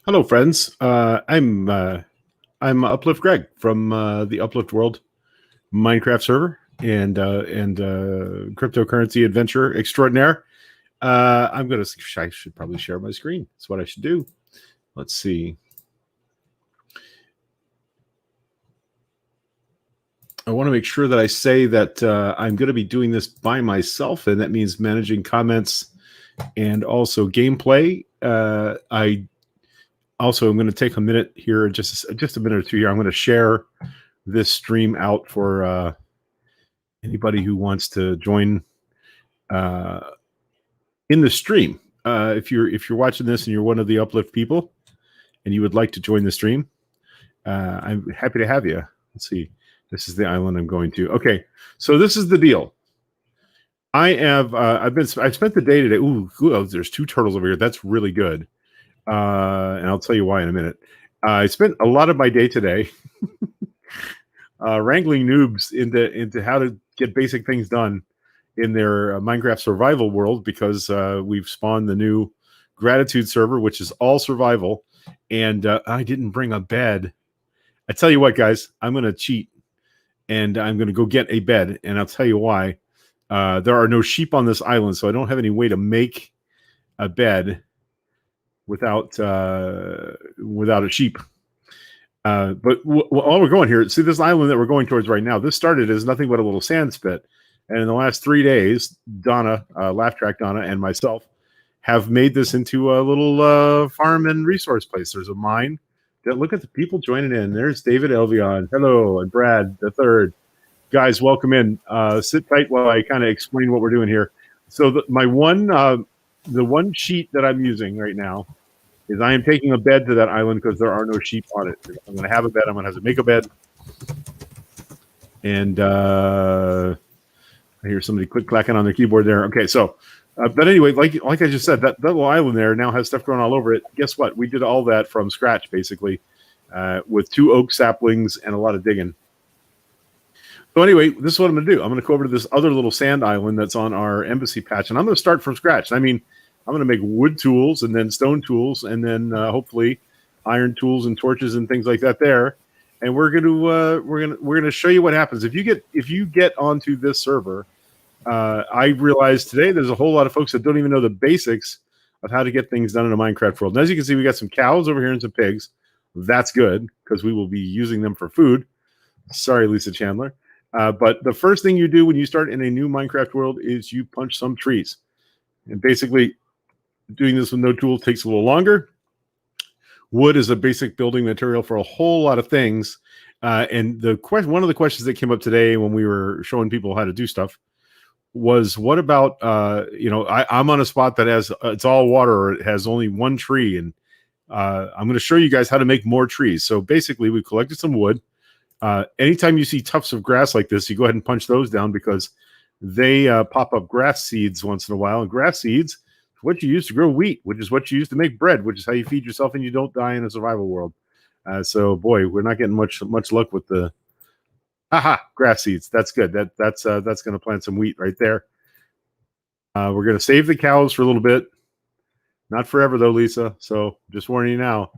Hello, friends. I'm Uplift Greg from the Uplift World Minecraft server and cryptocurrency adventure extraordinaire. I should probably share my screen. That's what I should do. Let's see. I want to make sure that I say that I'm going to be doing this by myself, and that means managing comments and also gameplay. I also am going to take a minute here, just a minute or two here. I'm going to share this stream out for anybody who wants to join in the stream. If you're watching this and you're one of the Uplift people and you would like to join the stream, I'm happy to have you. Let's see. This is the island I'm going to. Okay, so this is the deal. I've spent the day today. There's two turtles over here. That's really good. And I'll tell you why in a minute. I spent a lot of my day today wrangling noobs into how to get basic things done in their Minecraft survival world, because we've spawned the new gratitude server, which is all survival, and I didn't bring a bed. I tell you what, guys, I'm going to cheat, and I'm going to go get a bed, and I'll tell you why. There are no sheep on this island, so I don't have any way to make a bed without a sheep. But while we're going here, see this island that we're going towards right now, this started as nothing but a little sand spit. And in the last 3 days, Donna, Laugh Track Donna, and myself have made this into a little farm and resource place. There's a mine. Look at the people joining in. There's David Elvion. Hello. And Brad, the third. Guys, welcome in. Sit tight while I kind of explain what we're doing here. So the one sheet that I'm using right now is I am taking a bed to that island because there are no sheep on it. I'm going to have a bed. I'm going to have to make a bed. And I hear somebody click-clacking on their keyboard there. Okay, so, but anyway, like I just said, that little island there now has stuff growing all over it. Guess what? We did all that from scratch, basically, with 2 oak saplings and a lot of digging. So anyway, this is what I'm going to do. I'm going to go over to this other little sand island that's on our embassy patch, and I'm going to start from scratch. I mean, I'm going to make wood tools and then stone tools and then hopefully iron tools and torches and things like that there. And we're going to show you what happens if you get onto this server. I realized today there's a whole lot of folks that don't even know the basics of how to get things done in a Minecraft world. And as you can see, we got some cows over here and some pigs. That's good because we will be using them for food. Sorry, Lisa Chandler. But the first thing you do when you start in a new Minecraft world is you punch some trees. And basically, doing this with no tools takes a little longer. Wood is a basic building material for a whole lot of things. And one of the questions that came up today when we were showing people how to do stuff was, what about, I'm on a spot that has, it's all water, or it has only one tree. And I'm going to show you guys how to make more trees. So basically, we collected some wood. Anytime you see tufts of grass like this, you go ahead and punch those down because they pop up grass seeds once in a while. And grass seeds, what you use to grow wheat, which is what you use to make bread, which is how you feed yourself and you don't die in a survival world. So boy, we're not getting much luck with the grass seeds. That's good. That's going to plant some wheat right there. We're going to save the cows for a little bit, not forever though, Lisa. So just warning you now,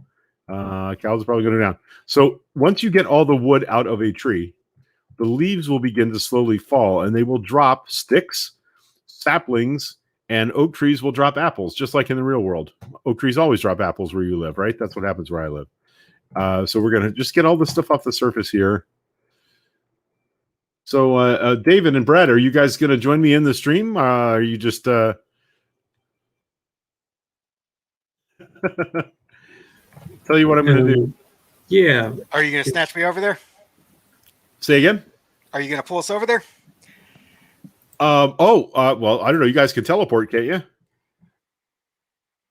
cows are probably going to go down. So once you get all the wood out of a tree, the leaves will begin to slowly fall, and they will drop sticks, saplings, and oak trees will drop apples, just like in the real world. Oak trees always drop apples where you live, right? That's what happens where I live. So we're going to just get all this stuff off the surface here. So David and Brad, are you guys going to join me in the stream? Are you just... Tell you what I'm going to do. Yeah. Are you going to snatch me over there? Say again? Are you going to pull us over there? Well, I don't know. You guys can teleport, can't you?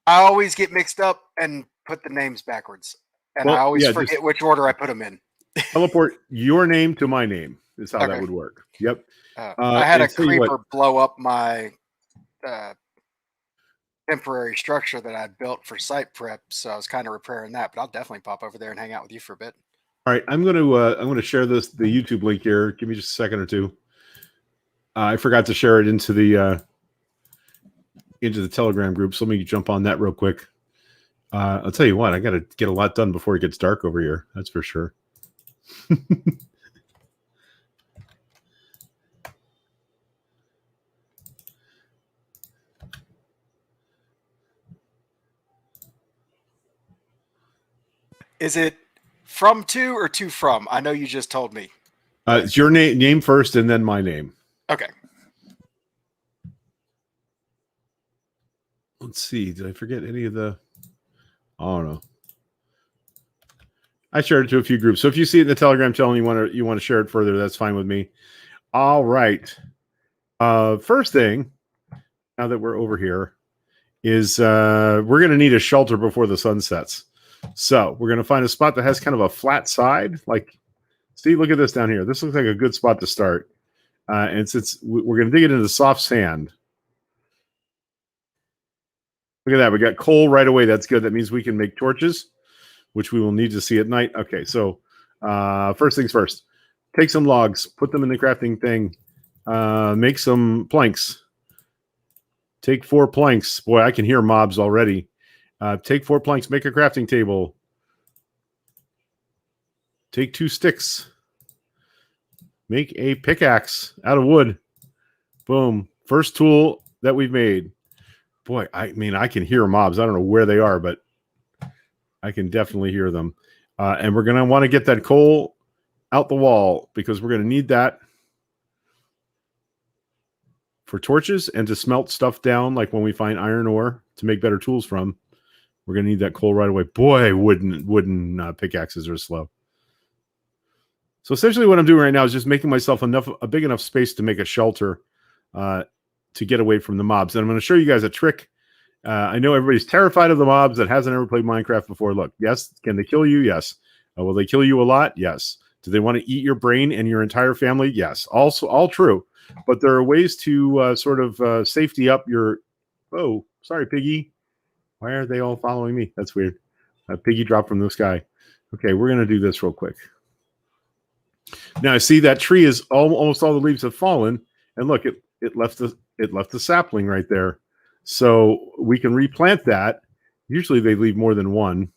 I always get mixed up and put the names backwards. And I always forget which order I put them in. Teleport your name to my name is how that would work. Yep. I had a creeper blow up my temporary structure that I built for site prep, so I was kind of repairing that. But I'll definitely pop over there and hang out with you for a bit. All right, I'm going to share the YouTube link here. Give me just a second or two. I forgot to share it into the Telegram group, so let me jump on that real quick. I'll tell you what, I got to get a lot done before it gets dark over here. That's for sure. Is it from to or to from? I know you just told me. It's your name first and then my name. Okay. Let's see. Did I forget any of the... I don't know. I shared it to a few groups. So if you see it in the Telegram channel and you want to share it further, that's fine with me. All right. First thing, now that we're over here, is we're going to need a shelter before the sun sets. So we're going to find a spot that has kind of a flat side. Like, see, look at this down here. This looks like a good spot to start. And since we're going to dig it into soft sand. Look at that. We got coal right away. That's good. That means we can make torches, which we will need to see at night. Okay, so first things first. Take some logs, put them in the crafting thing, make some planks. Take 4 planks. Boy, I can hear mobs already. Take 4 planks, make a crafting table. Take 2 sticks. Make a pickaxe out of wood. Boom. First tool that we've made. Boy, I mean, I can hear mobs. I don't know where they are, but I can definitely hear them. And we're going to want to get that coal out the wall because we're going to need that for torches and to smelt stuff down, like when we find iron ore to make better tools from. We're going to need that coal right away. Boy, wooden pickaxes are slow. So essentially what I'm doing right now is just making myself a big enough space to make a shelter to get away from the mobs. And I'm going to show you guys a trick. I know everybody's terrified of the mobs that hasn't ever played Minecraft before. Look, yes, can they kill you? Yes. Will they kill you a lot? Yes. Do they want to eat your brain and your entire family? Yes. Also, all true. But there are ways to sort of safety up your... Oh, sorry, Piggy. Why are they all following me? That's weird. Piggy dropped from the sky. Okay, we're going to do this real quick. Now, I see that tree is almost all the leaves have fallen. And look, it left the sapling right there. So we can replant that. Usually they leave more than one.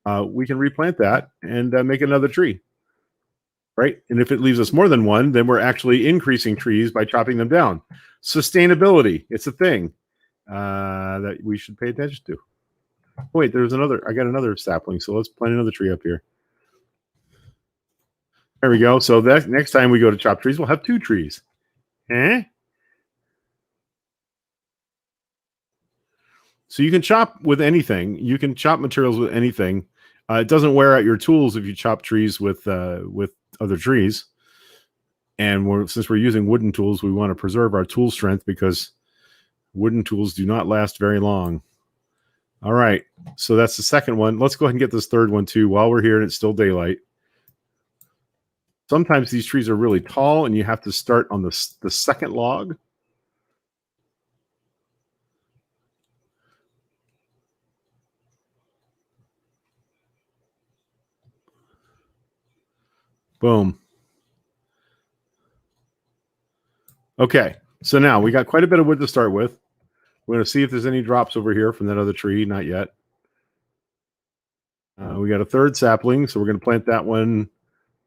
We can replant that and make another tree. Right? And if it leaves us more than one, then we're actually increasing trees by chopping them down. Sustainability. It's a thing that we should pay attention to. Oh, wait, there's another. I got another sapling. So let's plant another tree up here. There we go. So that next time we go to chop trees, we'll have 2 trees. So you can chop with anything. You can chop materials with anything. It doesn't wear out your tools if you chop trees with other trees. And since we're using wooden tools, we want to preserve our tool strength because wooden tools do not last very long. All right. So that's the second one. Let's go ahead and get this third one too while we're here and it's still daylight. Sometimes these trees are really tall and you have to start on the second log. Boom. Okay, so now we got quite a bit of wood to start with. We're going to see if there's any drops over here from that other tree. Not yet. We got a third sapling, so we're going to plant that one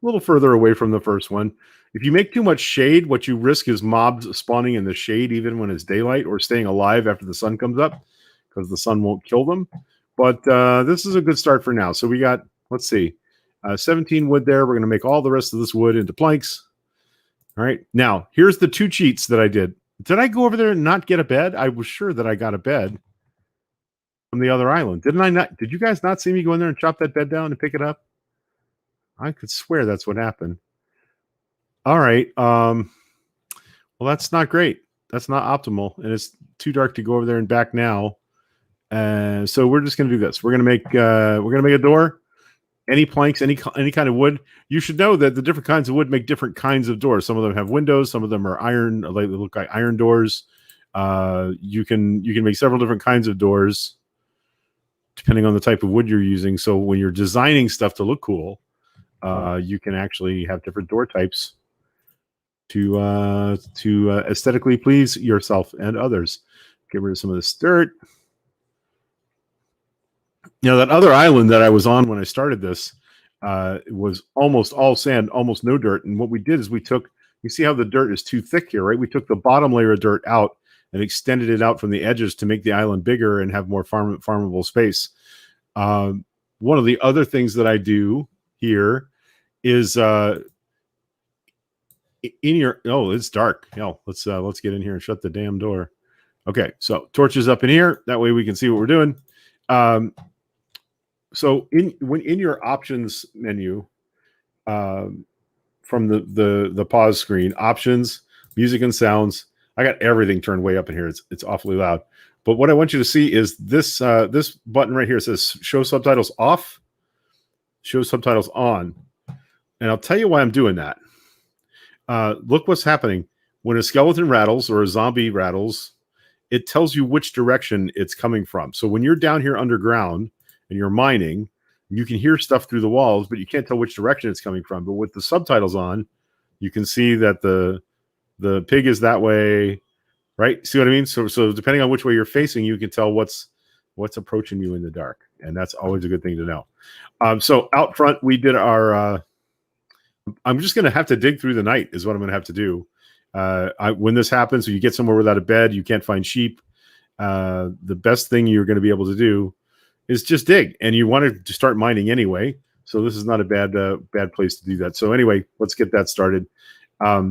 a little further away from the first one. If you make too much shade, what you risk is mobs spawning in the shade even when it's daylight or staying alive after the sun comes up because the sun won't kill them. But this is a good start for now. So we got, let's see, 17 wood there. We're going to make all the rest of this wood into planks. All right. Now, here's the 2 cheats that I did. Did I go over there and not get a bed? I was sure that I got a bed from the other island. Didn't I not? Did you guys not see me go in there and chop that bed down and pick it up? I could swear that's what happened. All right. Well, that's not great. That's not optimal. And it's too dark to go over there and back now. So we're just going to do this. We're going to make a door. Any planks, any kind of wood. You should know that the different kinds of wood make different kinds of doors. Some of them have windows. Some of them are iron. They look like iron doors. You can make several different kinds of doors depending on the type of wood you're using. So when you're designing stuff to look cool, you can actually have different door types to aesthetically please yourself and others. Get rid of some of this dirt. Now, that other island that I was on when I started this was almost all sand, almost no dirt. And what we did is you see how the dirt is too thick here, right? We took the bottom layer of dirt out and extended it out from the edges to make the island bigger and have more farmable space. One of the other things that I do here is it's dark. Let's get in here and shut the damn door. Okay, so torches up in here. That way we can see what we're doing. So in your options menu, from the pause screen, options, music and sounds, I got everything turned way up in here. It's awfully loud. But what I want you to see is this button right here. It says show subtitles off, show subtitles on. And I'll tell you why I'm doing that. Look what's happening. When a skeleton rattles or a zombie rattles, it tells you which direction it's coming from. So when you're down here underground and you're mining, you can hear stuff through the walls, but you can't tell which direction it's coming from. But with the subtitles on, you can see that the pig is that way, right? See what I mean? So depending on which way you're facing, you can tell what's approaching you in the dark, and that's always a good thing to know. So out front, we did our. I'm just going to have to dig through the night, is what I'm going to have to do. When this happens, when you get somewhere without a bed, you can't find sheep. The best thing you're going to be able to do is just dig, and you want to start mining anyway. So this is not a bad place to do that. So anyway, let's get that started. Let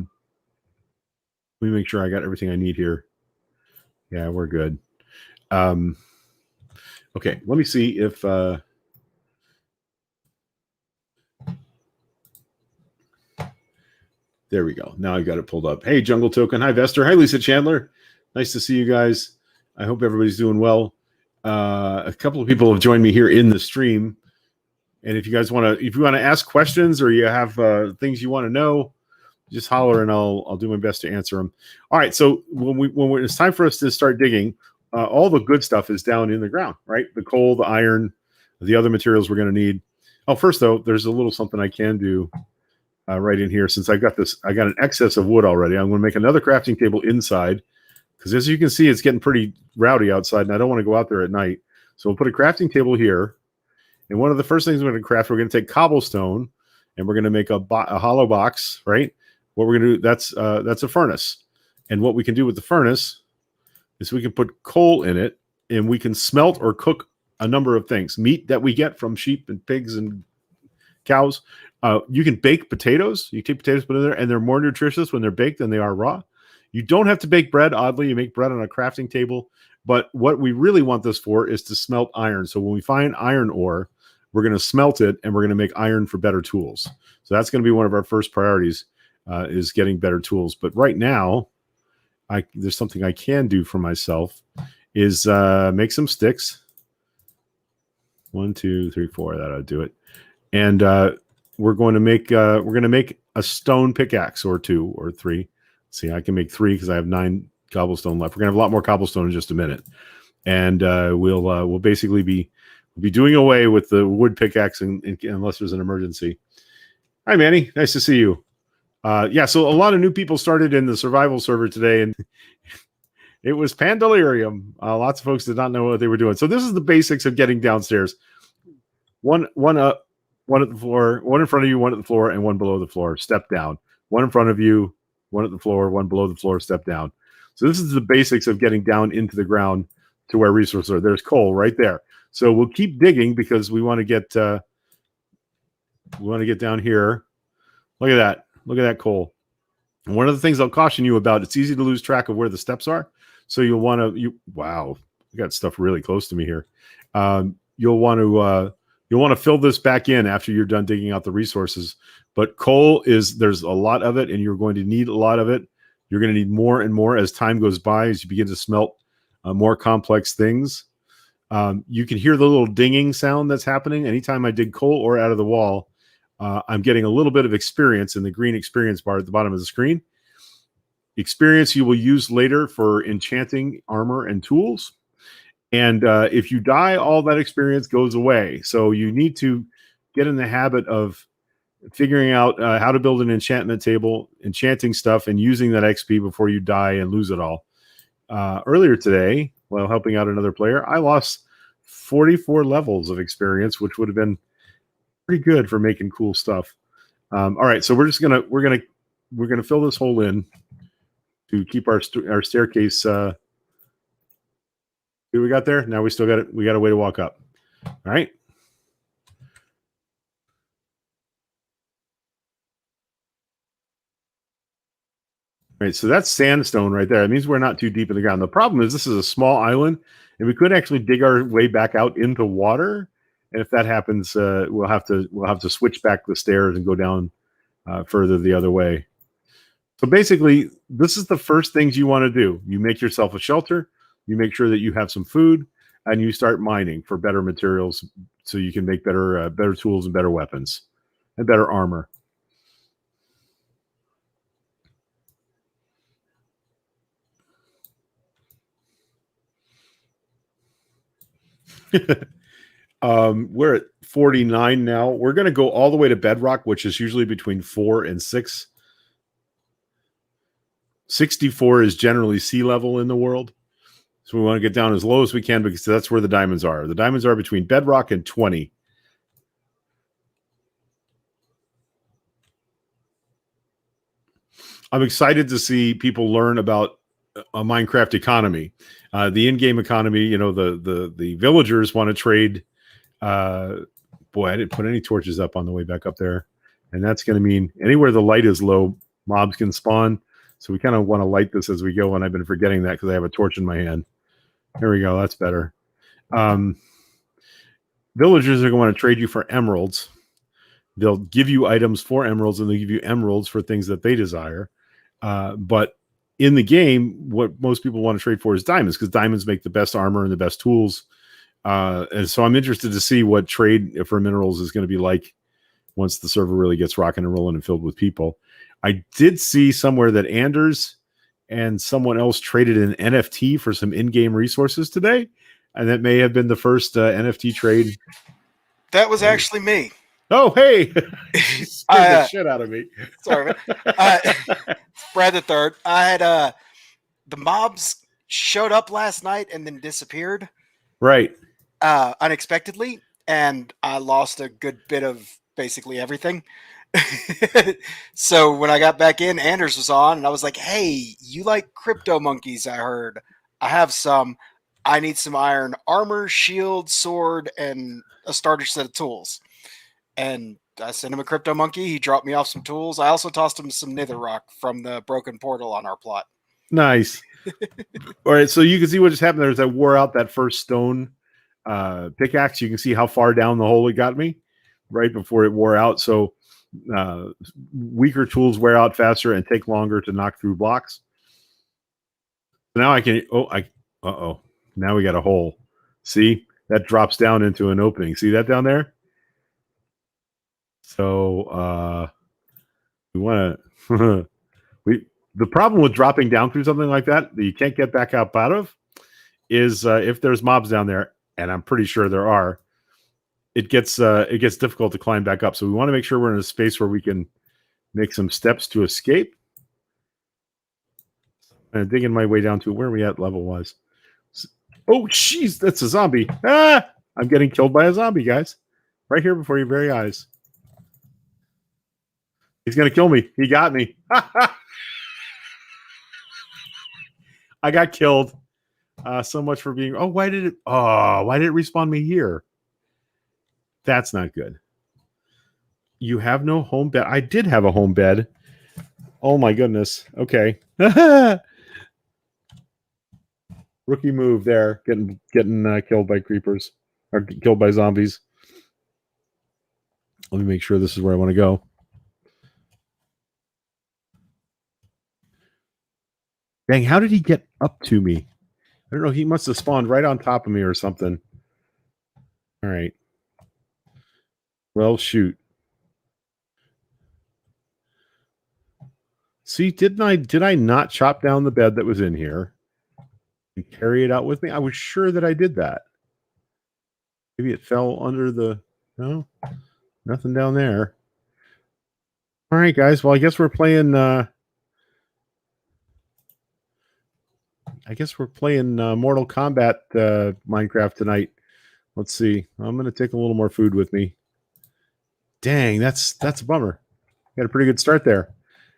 me make sure I got everything I need here. Yeah, we're good. Okay, let me see if there we go. Now I've got it pulled up. Hey, Jungle Token. Hi, Vester. Hi, Lisa Chandler. Nice to see you guys. I hope everybody's doing well. A couple of people have joined me here in the stream. And if you guys want to ask questions or you have things you want to know, just holler and I'll do my best to answer them. All right. So when it's time for us to start digging, all the good stuff is down in the ground, right? The coal, the iron, the other materials we're going to need. Oh, first though, there's a little something I can do right in here. Since I got an excess of wood already. I'm going to make another crafting table inside because as you can see, it's getting pretty rowdy outside and I don't want to go out there at night. So we'll put a crafting table here. And one of the first things we're going to craft, we're going to take cobblestone and we're going to make a hollow box, right? What we're going to do, that's a furnace. And what we can do with the furnace is we can put coal in it and we can smelt or cook a number of things. Meat that we get from sheep and pigs and cows. You can bake potatoes. You take potatoes, put in there, and they're more nutritious when they're baked than they are raw. You don't have to bake bread. Oddly, you make bread on a crafting table. But what we really want this for is to smelt iron. So when we find iron ore, we're going to smelt it, and we're going to make iron for better tools. So that's going to be one of our first priorities, is getting better tools. But right now, there's something I can do for myself, is make some sticks. 1, 2, 3, 4. That'll do it. And we're going to make a stone pickaxe or 2 or 3. See, I can make 3 because I have 9 cobblestone left. We're gonna have a lot more cobblestone in just a minute, and we'll basically be doing away with the wood pickaxe unless there's an emergency. Hi, Manny. Nice to see you. Yeah, so a lot of new people started in the survival server today, and it was Pandelirium. Lots of folks did not know what they were doing. So this is the basics of getting downstairs. One up, one at the floor, one in front of you, one at the floor, and one below the floor. Step down. One in front of you, one at the floor, one below the floor. Step down. So this is the basics of getting down into the ground to where resources are. There's coal right there. So we'll keep digging because we want to get down here. Look at that. Look at that coal. And one of the things I'll caution you about, it's easy to lose track of where the steps are. So you'll want to, wow, you got stuff really close to me here. You'll want to fill this back in after you're done digging out the resources. But coal there's a lot of it, and you're going to need a lot of it. You're going to need more and more as time goes by, as you begin to smelt more complex things. You can hear the little dinging sound that's happening anytime I dig coal or out of the wall. I'm getting a little bit of experience in the green experience bar at the bottom of the screen. Experience you will use later for enchanting armor and tools. And if you die, all that experience goes away. So you need to get in the habit of figuring out how to build an enchantment table, enchanting stuff, and using that XP before you die and lose it all. Earlier today, while helping out another player, I lost 44 levels of experience, which would have been pretty good for making cool stuff. All right, so we're gonna fill this hole in to keep our staircase. See what we got there? Now we still got it. We got a way to walk up. All right. All right, so that's sandstone right there. It means we're not too deep in the ground. The problem is this is a small island, and we could actually dig our way back out into water. And if that happens, we'll have to switch back the stairs and go down further the other way. So basically, this is the first things you want to do. You make yourself a shelter. You make sure that you have some food, and you start mining for better materials, so you can make better tools and better weapons and better armor. We're at 49 now. We're going to go all the way to bedrock, which is usually between 4 and 6. 64 is generally sea level in the world. So we want to get down as low as we can because that's where the diamonds are. The diamonds are between bedrock and 20. I'm excited to see people learn about a Minecraft economy. The in-game economy, the villagers want to trade. Boy, I didn't put any torches up on the way back up there. And that's going to mean anywhere the light is low, mobs can spawn. So we kind of want to light this as we go, and I've been forgetting that because I have a torch in my hand. Here we go. That's better. Villagers are going to trade you for emeralds. They'll give you items for emeralds, and they'll give you emeralds for things that they desire. But in the game, what most people want to trade for is diamonds, because diamonds make the best armor and the best tools. And so I'm interested to see what trade for minerals is going to be like once the server really gets rocking and rolling and filled with people. I did see somewhere that Anders and someone else traded an NFT for some in-game resources today, and that may have been the first NFT trade. That was actually me. Oh, hey! Scared the shit out of me. Sorry, Brad the Third. I had the mobs showed up last night and then disappeared. Right. Unexpectedly, and I lost a good bit of basically everything. So when I got back in, Anders was on, and I was like, "Hey, you like crypto monkeys? I heard. I have some. I need some iron armor, shield, sword, and a starter set of tools." And I sent him a crypto monkey. He dropped me off some tools. I also tossed him some nether rock from the broken portal on our plot. Nice. All right, so you can see what just happened there is I wore out that first stone pickaxe. You can see how far down the hole it got me right before it wore out. So weaker tools wear out faster and take longer to knock through blocks. So now I can. Now we got a hole. See, that drops down into an opening. See that down there? So we want to. The problem with dropping down through something like that you can't get back up out of is if there's mobs down there, and I'm pretty sure there are. It gets difficult to climb back up. So we want to make sure we're in a space where we can make some steps to escape. And digging my way down to where we at level wise. Oh, jeez, that's a zombie. Ah, I'm getting killed by a zombie, guys. Right here before your very eyes. He's going to kill me. He got me. I got killed. So much for being... why did it respawn me here? That's not good. You have no home bed. I did have a home bed. Oh my goodness. Okay. Rookie move there. Getting killed by creepers. Or killed by zombies. Let me make sure this is where I want to go. Dang, how did he get up to me? I don't know. He must have spawned right on top of me or something. All right. Well, shoot. See, did I not chop down the bed that was in here and carry it out with me? I was sure that I did that. Maybe it fell under the... No, nothing down there. All right, guys. Well, I guess we're playing... Mortal Kombat Minecraft tonight. Let's see. I'm going to take a little more food with me. Dang, that's a bummer. Got a pretty good start there.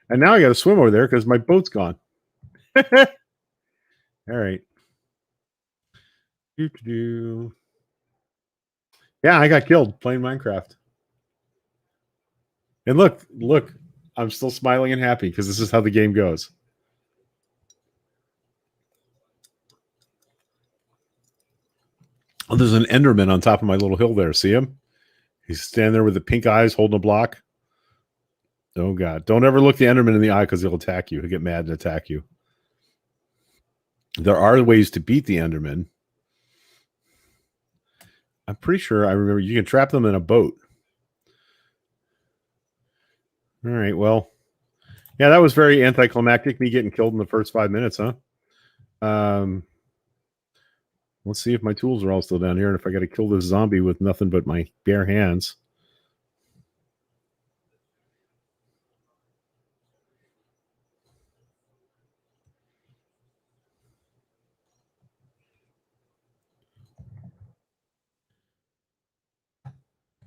And now I got to swim over there because my boat's gone. All right. Yeah, I got killed playing Minecraft. And look, I'm still smiling and happy because this is how the game goes. Oh, there's an Enderman on top of my little hill there. See him? He's standing there with the pink eyes holding a block. Oh, God. Don't ever look the Enderman in the eye because he'll attack you. He'll get mad and attack you. There are ways to beat the Enderman. I'm pretty sure I remember you can trap them in a boat. All right, well, yeah, that was very anticlimactic, me getting killed in the first 5 minutes, huh? Let's see if my tools are all still down here and if I got to kill this zombie with nothing but my bare hands.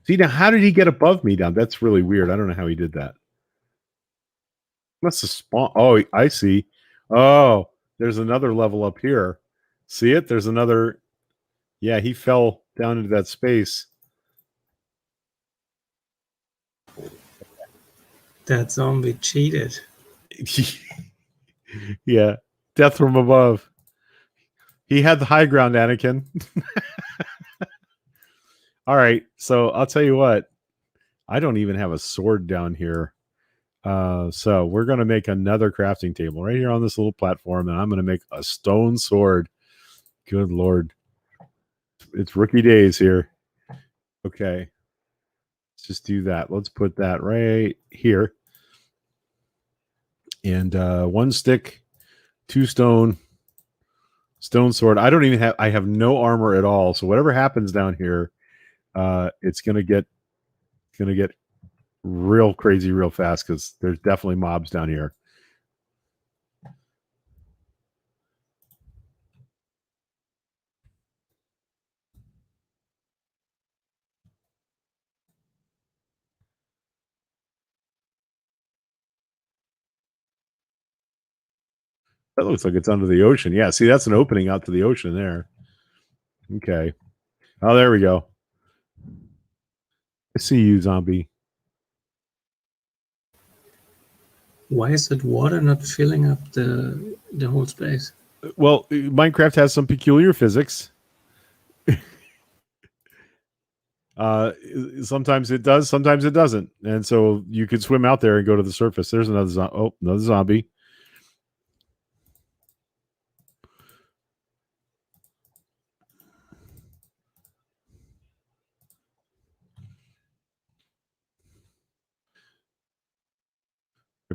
See, now, how did he get above me down? That's really weird. I don't know how he did that. Must have spawned. Oh, I see. Oh, there's another level up here. See it? There's another. Yeah, he fell down into that space. That zombie cheated. Yeah, death from above. He had the high ground, Anakin. All right, so I'll tell you what. I don't even have a sword down here. So we're going to make another crafting table right here on this little platform, and I'm going to make a stone sword. Good Lord. It's rookie days here. Okay. Let's just do that. Let's put that right here. And 1 stick, 2 stone sword. I don't even have, I have no armor at all. So whatever happens down here, it's going to get real crazy real fast because there's definitely mobs down here. That looks like it's under the ocean. Yeah, see, that's an opening out to the ocean there. Okay. Oh, there we go. I see you, zombie. Why is that water not filling up the whole space? Well, Minecraft has some peculiar physics. Sometimes it does, sometimes it doesn't. And so you could swim out there and go to the surface. There's another another zombie.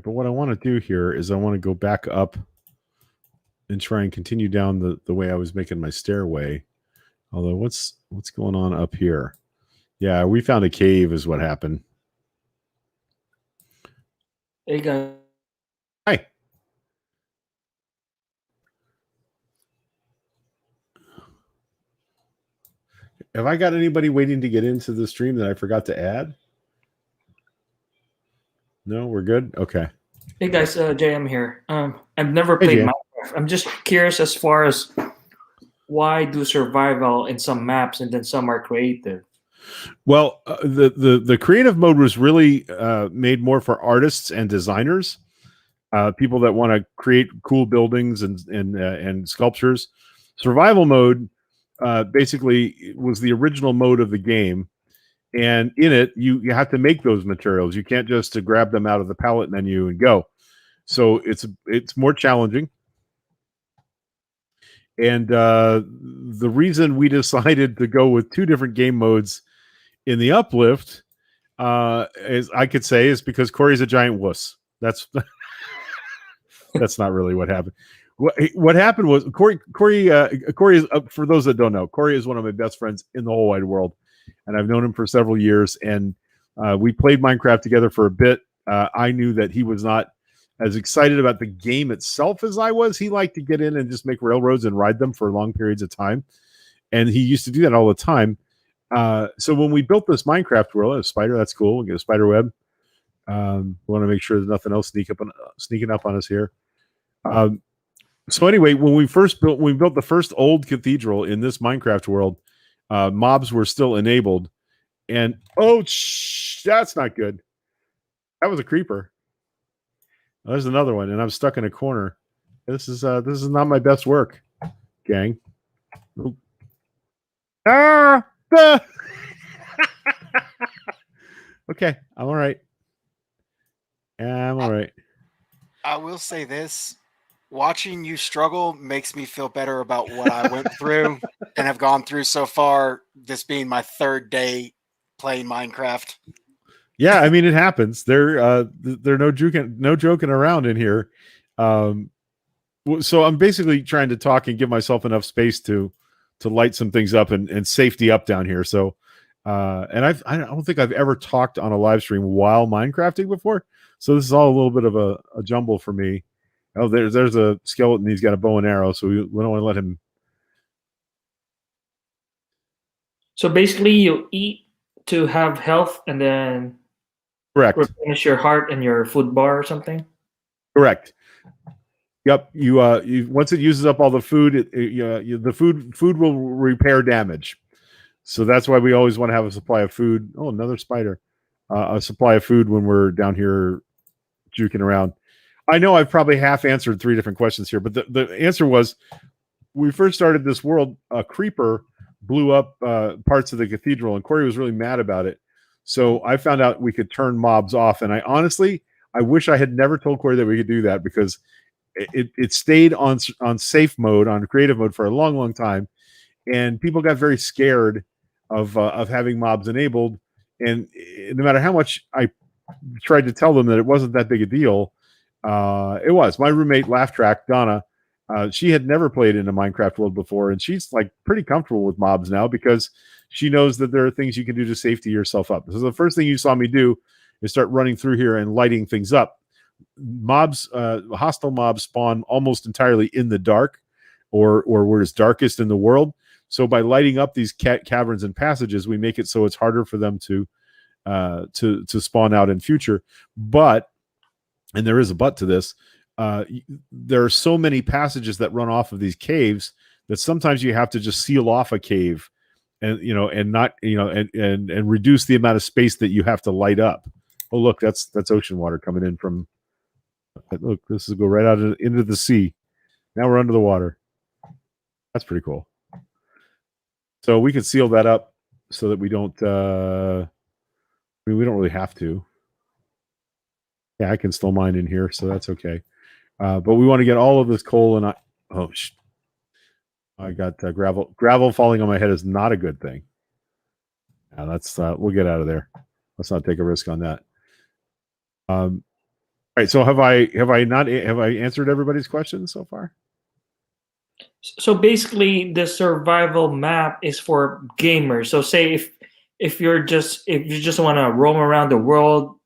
But what I want to do here is I want to go back up and try and continue down the way I was making my stairway. Although what's going on up here? Yeah, we found a cave is what happened. Hey guys. Hi. Have I got anybody waiting to get into the stream that I forgot to add? No, we're good? Okay. Hey guys, JM here. I've never played Minecraft. I'm just curious as far as why do survival in some maps and then some are creative? Well, the creative mode was really made more for artists and designers, people that want to create cool buildings and sculptures. Survival mode basically was the original mode of the game, and in it you have to make those materials. You can't just grab them out of the palette menu and go. So it's more challenging. And the reason we decided to go with 2 different game modes in the Uplift, as I could say, is because Corey's a giant wuss. That's that's not really what happened. What happened was Corey is, for those that don't know, Corey is one of my best friends in the whole wide world, and I've known him for several years. And we played Minecraft together for a bit. I knew that he was not as excited about the game itself as I was. He liked to get in and just make railroads and ride them for long periods of time. and he used to do that all the time. So when we built this Minecraft world, a spider, that's cool. We get a spider web. We want to make sure there's nothing else sneaking up on us here. So anyway, when we built the first old cathedral in this Minecraft world, mobs were still enabled, and that's not good. That was a creeper. There's another one, and I'm stuck in a corner. This is not my best work, gang. Oop. Ah! Okay, I'm all right. I'm all right. I will say this. Watching you struggle makes me feel better about what I went through and have gone through so far, this being my third day playing Minecraft. Yeah, I mean, it happens. They're no joking around in here. So I'm basically trying to talk and give myself enough space to light some things up and safety up down here. So, and I don't think I've ever talked on a live stream while Minecrafting before. So this is all a little bit of a jumble for me. Oh, there's a skeleton. He's got a bow and arrow, so we don't want to let him. So basically, you eat to have health, and then Correct. replenish your heart and your food bar or something. Correct. Yep. You once it uses up all the food, the food will repair damage. So that's why we always want to have a supply of food. Oh, another spider. A supply of food when we're down here juking around. I know I've probably half answered 3 different questions here, but the answer was, we first started this world, a creeper blew up parts of the cathedral, and Corey was really mad about it. So I found out we could turn mobs off, and I wish I had never told Corey that we could do that, because it stayed on safe mode, on creative mode for a long, long time, and people got very scared of having mobs enabled. And no matter how much I tried to tell them that it wasn't that big a deal, it was. My roommate, Laugh Track, Donna, she had never played in a Minecraft world before, and she's like pretty comfortable with mobs now, because she knows that there are things you can do to safety yourself up. So the first thing you saw me do is start running through here and lighting things up. Mobs, hostile mobs spawn almost entirely in the dark, or where it's darkest in the world. So by lighting up these caverns and passages, we make it so it's harder for them to spawn out in future. But, and there is a but to this, there are so many passages that run off of these caves that sometimes you have to just seal off a cave, and and reduce the amount of space that you have to light up. Oh, look, that's ocean water coming in from. Look, this is go right out into the sea. Now we're under the water. That's pretty cool. So we can seal that up so that we don't. We don't really have to. Yeah, I can still mine in here, so that's okay. But we want to get all of this coal, and I got gravel. Gravel falling on my head is not a good thing. Now that's we'll get out of there. Let's not take a risk on that. All right. So have I answered everybody's questions so far? So basically, the survival map is for gamers. So say if you just want to roam around the world,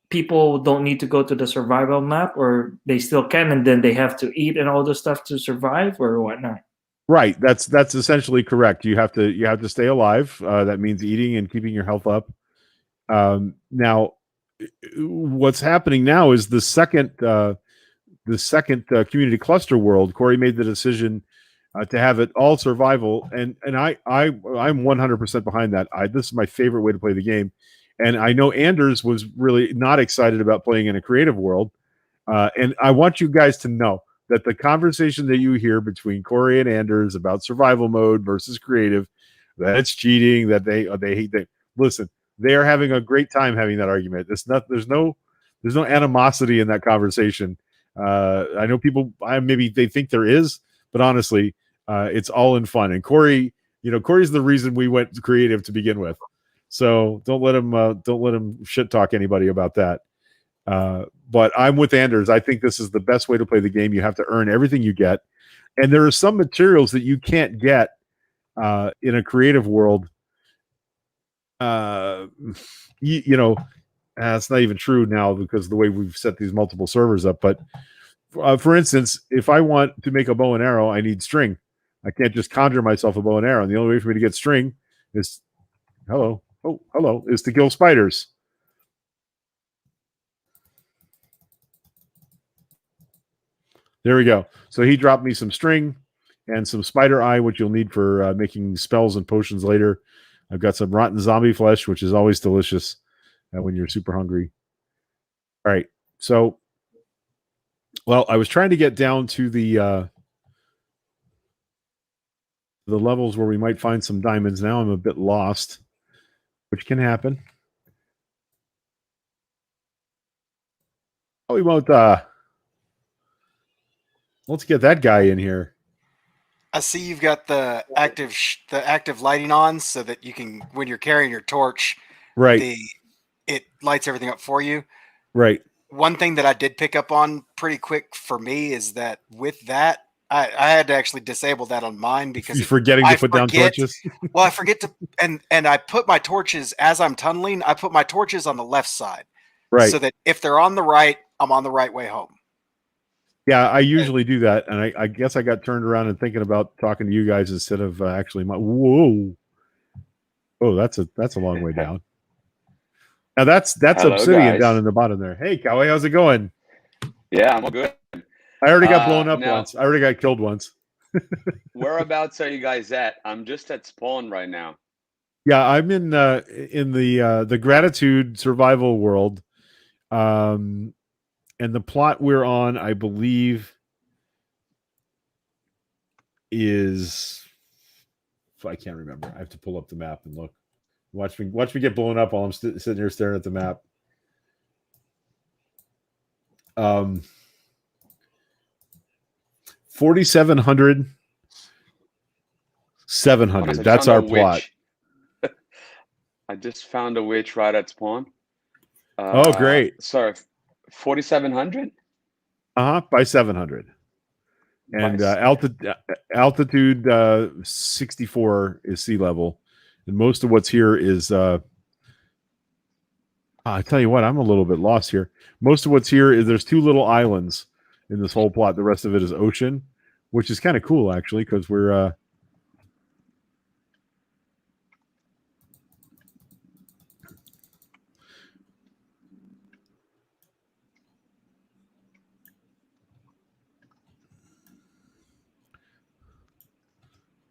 people don't need to go to the survival map, or they still can, and then they have to eat and all this stuff to survive, or whatnot. Right. That's essentially correct. You have to stay alive. That means eating and keeping your health up. Now, what's happening now is the second community cluster world. Corey made the decision to have it all survival, and I'm 100% behind that. This is my favorite way to play the game, and I know Anders was really not excited about playing in a creative world. And I want you guys to know that the conversation that you hear between Corey and Anders about survival mode versus creative, that it's cheating, that they hate that. Listen, they are having a great time having that argument. There's no animosity in that conversation. I know people, maybe they think there is, but honestly, it's all in fun. And Corey's the reason we went creative to begin with. So don't let him shit talk anybody about that. But I'm with Anders. I think this is the best way to play the game. You have to earn everything you get, and there are some materials that you can't get in a creative world. It's not even true now because of the way we've set these multiple servers up. But for instance, if I want to make a bow and arrow, I need string. I can't just conjure myself a bow and arrow. And the only way for me to get string is is to kill spiders. There we go. So he dropped me some string and some spider eye, which you'll need for making spells and potions later. I've got some rotten zombie flesh, which is always delicious when you're super hungry. All right. So, well, I was trying to get down to the levels where we might find some diamonds. Now I'm a bit lost, which can happen. Oh, we won't. Let's get that guy in here. I see you've got the active lighting on, so that you can, when you're carrying your torch, Right. It lights everything up for you. Right. One thing that I did pick up on pretty quick for me is that with that, I had to actually disable that on mine because You're forgetting to put down torches. Well, I forget to, and I put my torches as I'm tunneling. I put my torches on the left side, Right. so that if they're on the right, I'm on the right way home. Yeah, I usually do that, and I guess I got turned around and thinking about talking to you guys instead of actually my. Whoa, oh, that's a long way down. Now that's Hello, obsidian guys. down in the bottom there. Hey, Cowie, how's it going? Yeah, I'm all good. I already got blown up now- once. I already got killed once. Whereabouts are you guys at? I'm just at spawn right now. Yeah, I'm in the gratitude survival world, and the plot we're on, I believe, is I can't remember. I have to pull up the map and look. Watch me get blown up while I'm sitting here staring at the map. 4,700, 700. I That's found our a plot. witch. I just found a witch right at spawn. Oh, great. Sorry, 4,700? By 700. And altitude 64 is sea level. And most of what's here is I tell you what, I'm a little bit lost here. Most of what's here is there's 2 little islands in this whole plot. The rest of it is ocean, which is kind of cool actually, because we're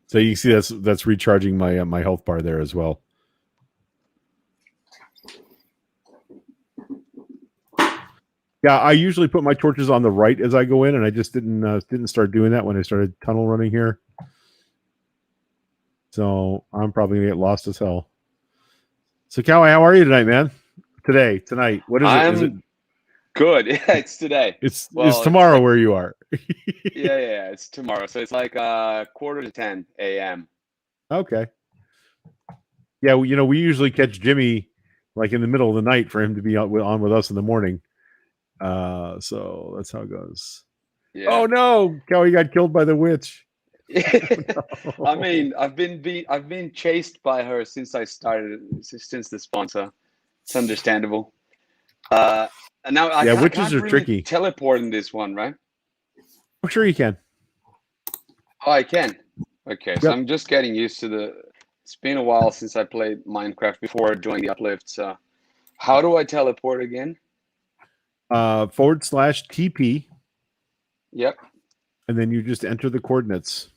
so you can see that's recharging my my health bar there as well. Yeah, I usually put my torches on the right as I go in, and I just didn't start doing that when I started tunnel running here. So I'm probably gonna get lost as hell. So Cowie, how are you tonight, man? Tonight. What is it? Is it good? Yeah, it's today. it's Well, tomorrow like, where you are? yeah, it's tomorrow. So it's like 9:45 a.m. Okay. Yeah, we usually catch Jimmy like in the middle of the night for him to be on with us in the morning. So that's how it goes. Yeah. Oh no, Cowie got killed by the witch. No. I mean, I've been chased by her since I started, since the sponsor. It's understandable. And now I witches can't are really tricky. teleport in this one, right? I'm sure you can. Oh, I can. Okay, so Yep. I'm just getting used to the. It's been a while since I played Minecraft before joining the Uplift. So, how do I teleport again? /TP, Yep. and then you just enter the coordinates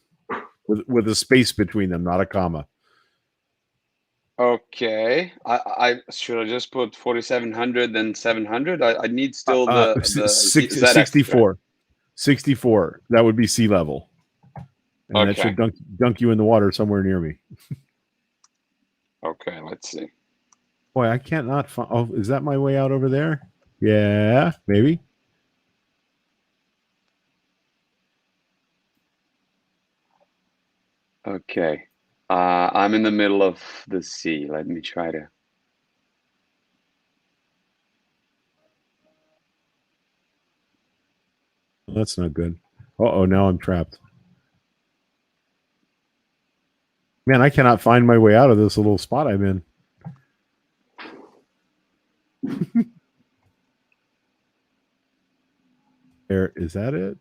with a space between them, not a comma. Okay. I should I just put 4,700 then 700? I need still the ZX, 64. right? 64. That would be sea level. And that Okay. should dunk you in the water somewhere near me. Okay, let's see. Boy, I can't not find. Oh, is that my way out over there? Yeah, maybe. Okay. I'm in the middle of the sea. Let me try to. That's not good. Uh-oh, now I'm trapped. Man, I cannot find my way out of this little spot I'm in. There, is that it?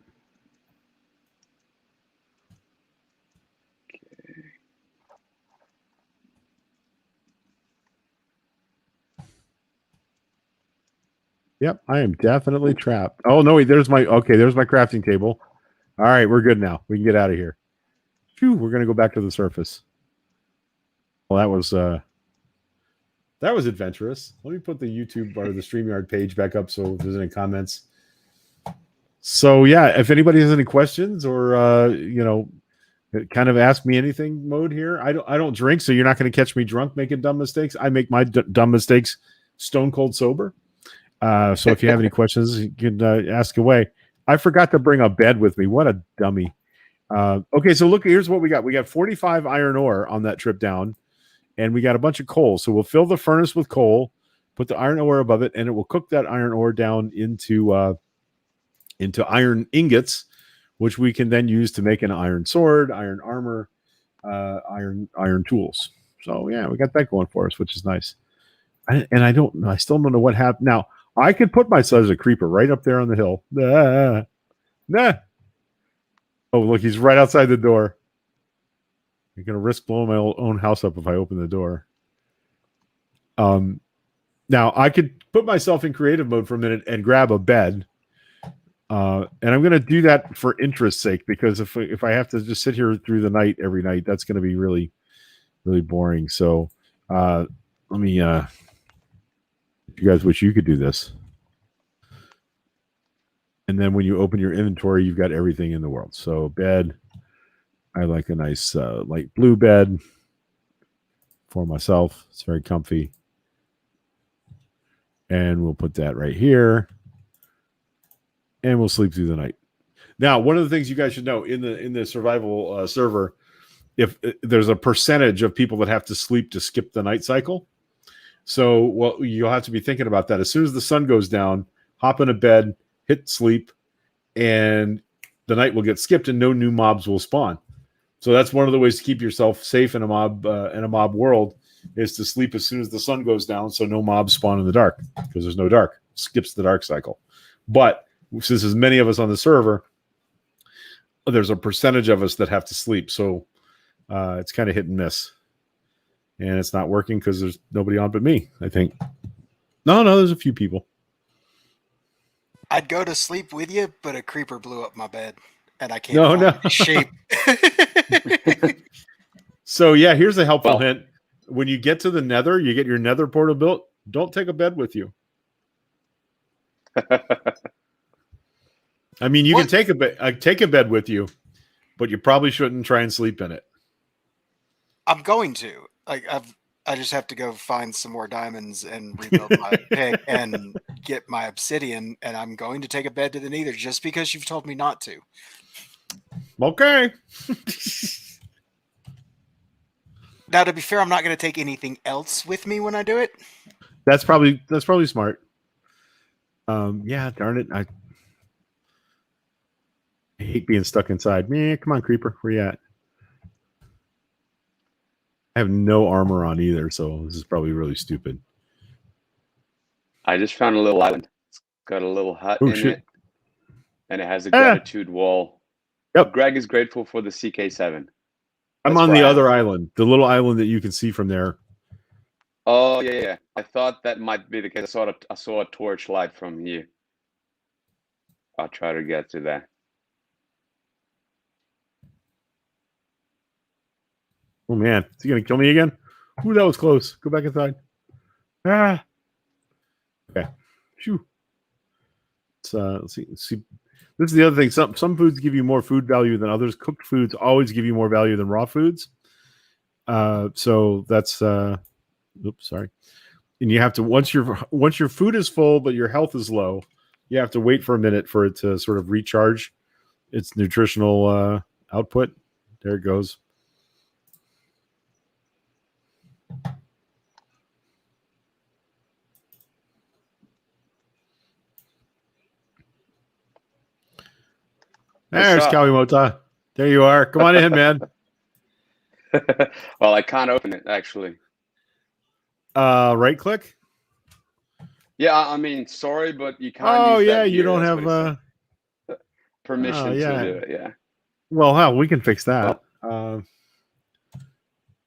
Yep, I am definitely trapped. Oh no, wait, there's my crafting table. All right, we're good now. We can get out of here. Phew, we're gonna go back to the surface. Well, that was adventurous. Let me put the YouTube or the StreamYard page back up so if there's any comments. So yeah, if anybody has any questions or kind of ask me anything mode here. I don't drink, so you're not going to catch me drunk making dumb mistakes. I make my dumb mistakes stone cold sober. So if you have any questions, you can ask away. I forgot to bring a bed with me. What a dummy. Okay, so look, here's what we got. We got 45 iron ore on that trip down, and we got a bunch of coal. So we'll fill the furnace with coal, put the iron ore above it, and it will cook that iron ore down into iron ingots, which we can then use to make an iron sword, iron armor, iron tools. So yeah, we got that going for us, which is nice. I still don't know what happened. Now I could put myself as a creeper right up there on the hill. Nah. Oh, look, he's right outside the door. You're gonna risk blowing my own house up if I open the door. Now I could put myself in creative mode for a minute and grab a bed. And I'm going to do that for interest's sake, because if I have to just sit here through the night every night, that's going to be really, really boring. So let me, if you guys wish you could do this. And then when you open your inventory, you've got everything in the world. So bed, I like a nice light blue bed for myself. It's very comfy. And we'll put that right here. And we'll sleep through the night. Now, one of the things you guys should know in the survival server, if there's a percentage of people that have to sleep to skip the night cycle. So, well, you'll have to be thinking about that. As soon as the sun goes down, hop in a bed, hit sleep, and the night will get skipped, and no new mobs will spawn. So that's one of the ways to keep yourself safe in a mob world, is to sleep as soon as the sun goes down, so no mobs spawn in the dark, because there's no dark. Skips the dark cycle. But since there's many of us on the server, there's a percentage of us that have to sleep. So it's kind of hit and miss. And it's not working because there's nobody on but me, I think. No, there's a few people. I'd go to sleep with you, but a creeper blew up my bed, and I can't find any shape. So yeah, here's a helpful hint. When you get to the nether, you get your nether portal built. Don't take a bed with you. I mean, you can take a bed with you, but you probably shouldn't try and sleep in it. I'm going to. I just have to go find some more diamonds and rebuild my pick and get my obsidian, and I'm going to take a bed to the nether just because you've told me not to. Okay. Now, to be fair, I'm not going to take anything else with me when I do it. That's probably smart. Yeah, darn it. I hate being stuck inside. Man, come on, creeper. Where you at? I have no armor on either, so this is probably really stupid. I just found a little island. It's got a little hut in it, and it has a gratitude wall. Yep. Greg is grateful for the CK7. I'm on the other island, the little island that you can see from there. Oh yeah. I thought that might be the case. I saw a torch light from here. I'll try to get to that. Oh man, is he gonna kill me again? Ooh, that was close. Go back inside. Ah. Okay. Phew. Let's see. This is the other thing. Some foods give you more food value than others. Cooked foods always give you more value than raw foods. So that's oops, sorry. And you have to once your food is full but your health is low, you have to wait for a minute for it to sort of recharge its nutritional output. There it goes. There's Kawimota. There you are. Come on in, man. Well, I can't open it actually. Right click. Yeah, I mean, sorry, but you can't. Oh use yeah, that you here. don't That's have permission to do it. Yeah. Well, hell, we can fix that.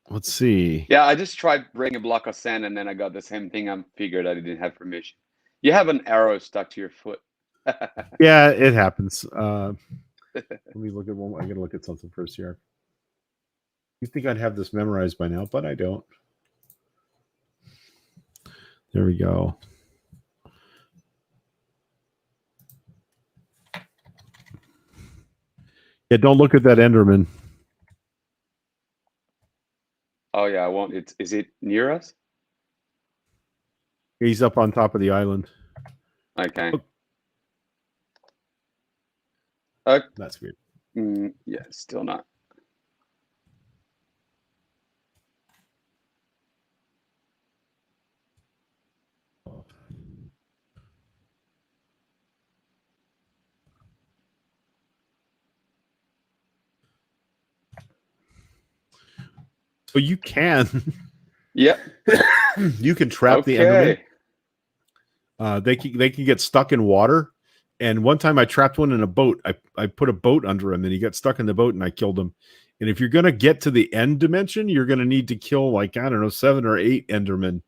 Let's see. Yeah, I just tried bringing a block of sand, and then I got the same thing. I figured I didn't have permission. You have an arrow stuck to your foot. Yeah, it happens. Let me look at one. I gotta look at something first here. You think I'd have this memorized by now, but I don't. There we go. Yeah, don't look at that Enderman. Oh yeah, I won't. Is it near us? He's up on top of the island. Okay. That's weird. Yeah, still not. So you can. Yep. You can trap the Enderman. Okay. They can get stuck in water. And one time I trapped one in a boat. I put a boat under him and he got stuck in the boat and I killed him. And if you're going to get to the end dimension, you're going to need to kill like, I don't know, 7 or 8 Endermen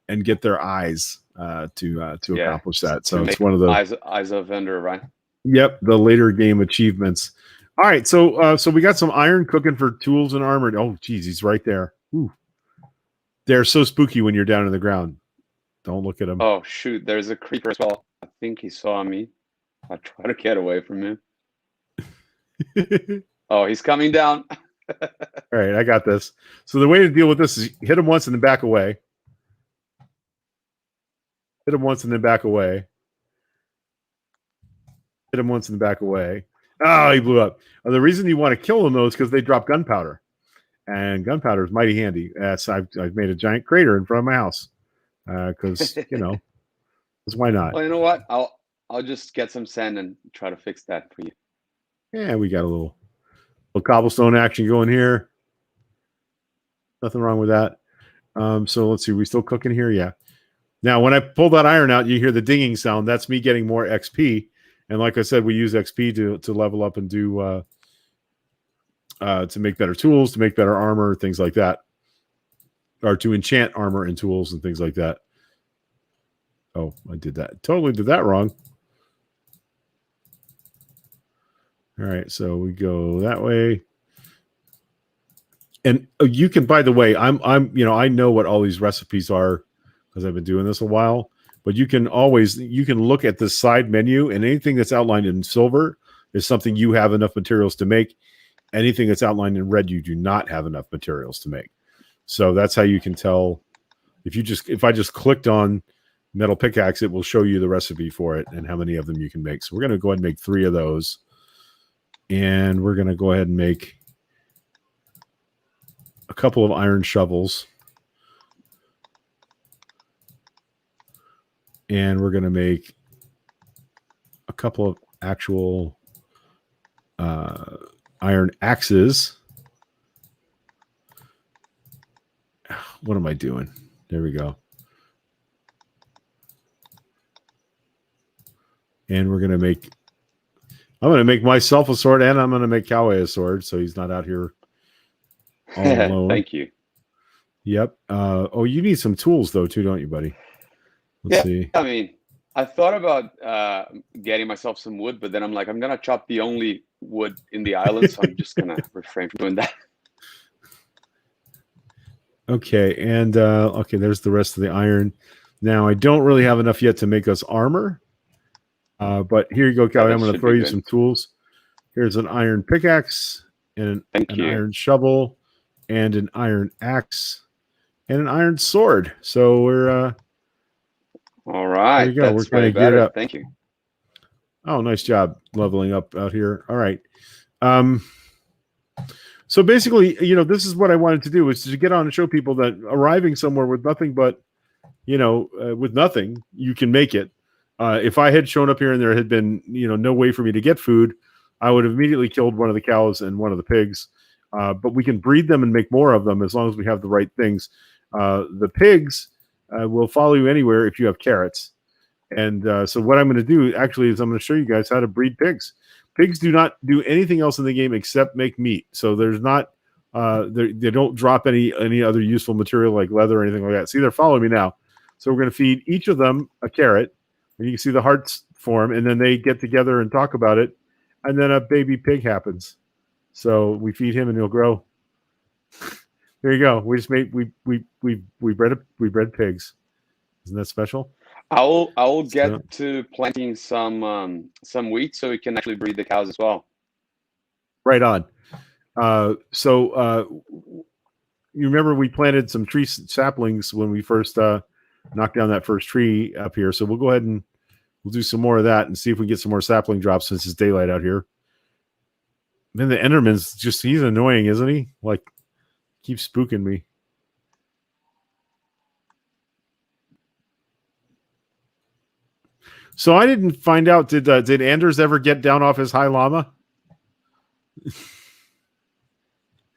and get their eyes to accomplish that. So it's one of the eyes of Ender, right? Yep, the later game achievements. All right, so we got some iron cooking for tools and armor. Oh, geez, he's right there. Ooh. They're so spooky when you're down in the ground. Don't look at him. Oh shoot, there's a creeper as well. I think he saw me. I try to get away from him. Oh, he's coming down. All right, I got this. So the way to deal with this is hit him once and then back away. Hit him once and then back away. Hit him once and then back away. Oh, he blew up. The reason you want to kill them, though, is because they drop gunpowder. And gunpowder is mighty handy. I've made a giant crater in front of my house. Because, because why not? Well, you know what? I'll just get some sand and try to fix that for you. Yeah, we got a little cobblestone action going here. Nothing wrong with that. So let's see. We still cooking here? Yeah. Now, when I pull that iron out, you hear the dinging sound. That's me getting more XP. And like I said, we use XP to level up and do to make better tools, to make better armor, things like that. Or to enchant armor and tools and things like that. Oh, I did that. Totally did that wrong. All right, so we go that way. And you can, by the way, I know what all these recipes are because I've been doing this a while. But you can look at the side menu, and anything that's outlined in silver is something you have enough materials to make. Anything that's outlined in red, you do not have enough materials to make. So that's how you can tell. If I just clicked on metal pickaxe, it will show you the recipe for it and how many of them you can make. So we're going to go ahead and make 3 of those. And we're going to go ahead and make a couple of iron shovels. And we're going to make a couple of actual iron axes. What am I doing? There we go. And I'm going to make myself a sword, and I'm going to make Cowboy a sword, so he's not out here all alone. Thank you. Yep. You need some tools, though, too, don't you, buddy? Let's see. I mean, I thought about getting myself some wood, but then I'm like, I'm going to chop the only wood in the island, so I'm just going to refrain from doing that. Okay, and there's the rest of the iron. Now, I don't really have enough yet to make us armor, but here you go, Callie. I'm going to throw you some tools. Here's an iron pickaxe, and an iron shovel, and an iron axe, and an iron sword. So we're all right. There you go. We're kind of geared up. Thank you. Oh, nice job leveling up out here. All right. So basically, this is what I wanted to do, is to get on and show people that arriving somewhere with nothing but, with nothing, you can make it. If I had shown up here and there had been, no way for me to get food, I would have immediately killed one of the cows and one of the pigs. But we can breed them and make more of them as long as we have the right things. The pigs will follow you anywhere if you have carrots. And so what I'm going to do actually is I'm going to show you guys how to breed pigs. Pigs do not do anything else in the game except make meat. So there's not they don't drop any other useful material like leather or anything like that. See, they're following me now. So we're going to feed each of them a carrot, and you can see the hearts form, and then they get together and talk about it, and then a baby pig happens. So we feed him, and he'll grow. There you go. We just made we bred pigs. Isn't that special? I will get So- to planting some wheat so we can actually breed the cows as well. Right on. You remember we planted some tree saplings when we first knocked down that first tree up here. So we'll go ahead and we'll do some more of that and see if we get some more sapling drops since it's daylight out here. Then the Enderman's he's annoying, isn't he? Like, keeps spooking me. So I didn't find out, did Anders ever get down off his high llama?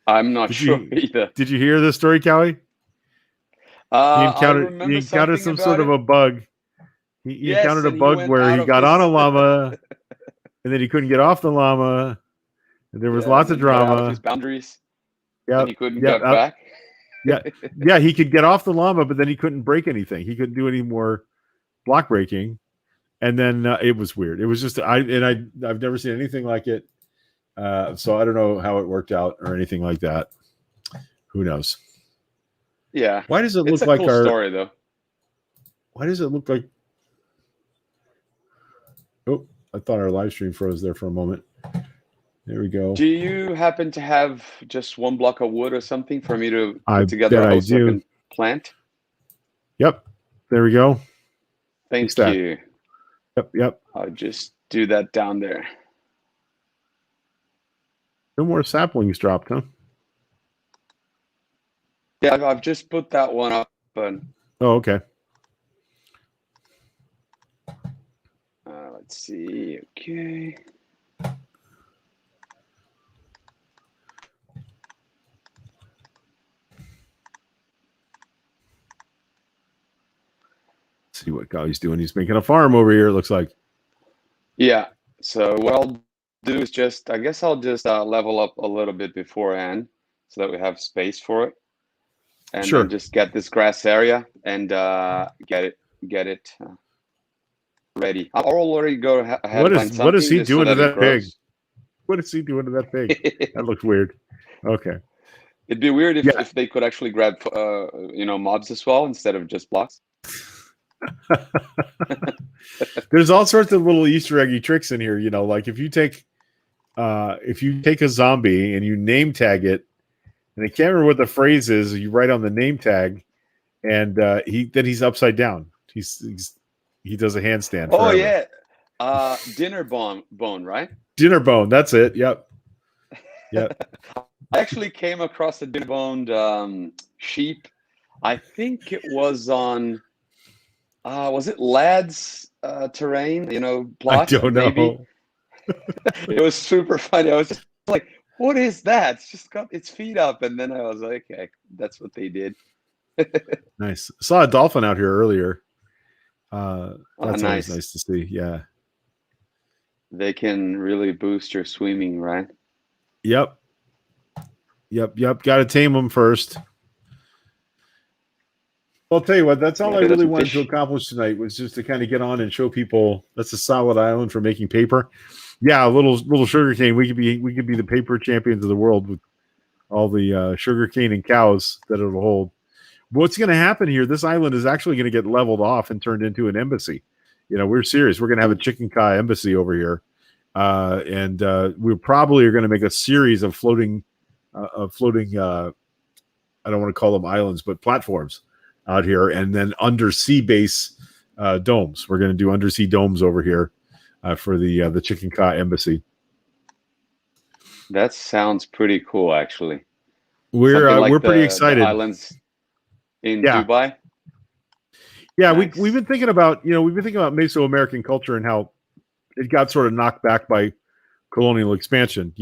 I'm not sure either. Did you hear this story, Callie? He encountered some sort of a bug. He encountered a bug where he got on a llama and then he couldn't get off the llama. And there was lots of drama. Out of his boundaries. Yeah, and he couldn't get back. Yeah, he could get off the llama, but then he couldn't break anything. He couldn't do any more block breaking. And then it was weird. It was just I've never seen anything like it. So I don't know how it worked out or anything like that. Who knows? Yeah. Why does it look it's a like cool story though? Why does it look like? Oh, I thought our live stream froze there for a moment. There we go. Do you happen to have just one block of wood or something for me to I put together bet a I house I do. can plant? Yep. There we go. Thank that. you. Yep. I'll just do that down there. No more saplings dropped, huh? Yeah, I've just put that one up. But Oh, okay. let's see. Okay. See what Golly's doing. He's making a farm over here, it looks like. Yeah. So what I'll do is I guess I'll just level up a little bit beforehand so that we have space for it. And Sure. then just get this grass area and get it ready. I'll already go ahead and find something. What is he just so doing to it that pig? grows. What is he doing to that pig? That looks weird. Okay. It'd be weird Yeah. if they could actually grab mobs as well instead of just blocks. There's all sorts of little Easter eggy tricks in here, like if you take a zombie and you name tag it, and I can't remember what the phrase is, you write on the name tag, and he's upside down. He does a handstand. Oh forever. yeah, dinner bone, right? Dinner bone. That's it. Yep. I actually came across a dinner boned sheep. I think it was on. Was it Lad's terrain? Plot. I don't know. Maybe. It was super funny. I was just like, "What is that?" It's just got its feet up, and then I was like, "Okay, that's what they did." Nice. Saw a dolphin out here earlier. That's always nice. nice to see. Yeah. They can really boost your swimming, right? Yep. Got to tame them first. Well, I'll tell you what, that's all I really wanted to accomplish tonight was just to kind of get on and show people that's a solid island for making paper. Yeah, a little sugarcane. We could be the paper champions of the world with all the sugarcane and cows that it'll hold. What's going to happen here? This island is actually going to get leveled off and turned into an embassy. We're serious. We're going to have a chicken Kai embassy over here, and we probably are going to make a series of floating. I don't want to call them islands, but platforms out here, and then undersea base domes. We're going to do undersea domes over here for the Chicken Ka embassy. That sounds pretty cool, actually. We're pretty excited. The islands in Dubai. Yeah, nice. we've been thinking about Mesoamerican culture and how it got sort of knocked back by colonial expansion.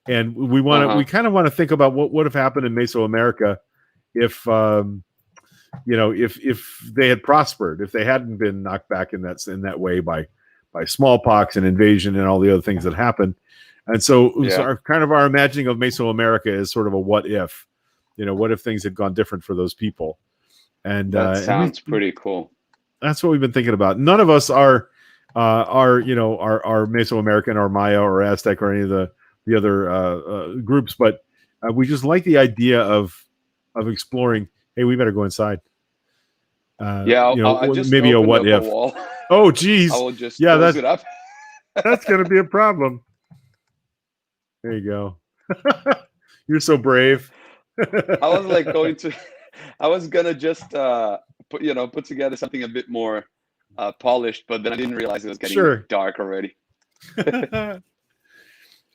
And we kind of want to think about what would have happened in Mesoamerica if if they had prospered, if they hadn't been knocked back in that way by smallpox and invasion and all the other things that happened. And so our imagining of Mesoamerica is sort of a what if, what if things had gone different for those people? And that sounds pretty cool. That's what we've been thinking about. None of us are Mesoamerican or Maya or Aztec or any of the other groups, but we just like the idea of exploring. Hey, we better go inside. I just maybe a opened what up if. a wall. Oh, I geez. will just Yeah, close it up. that's going to be a problem. There you go. You're so brave. I was like I was gonna just put together something a bit more polished, but then I didn't realize it was getting dark already.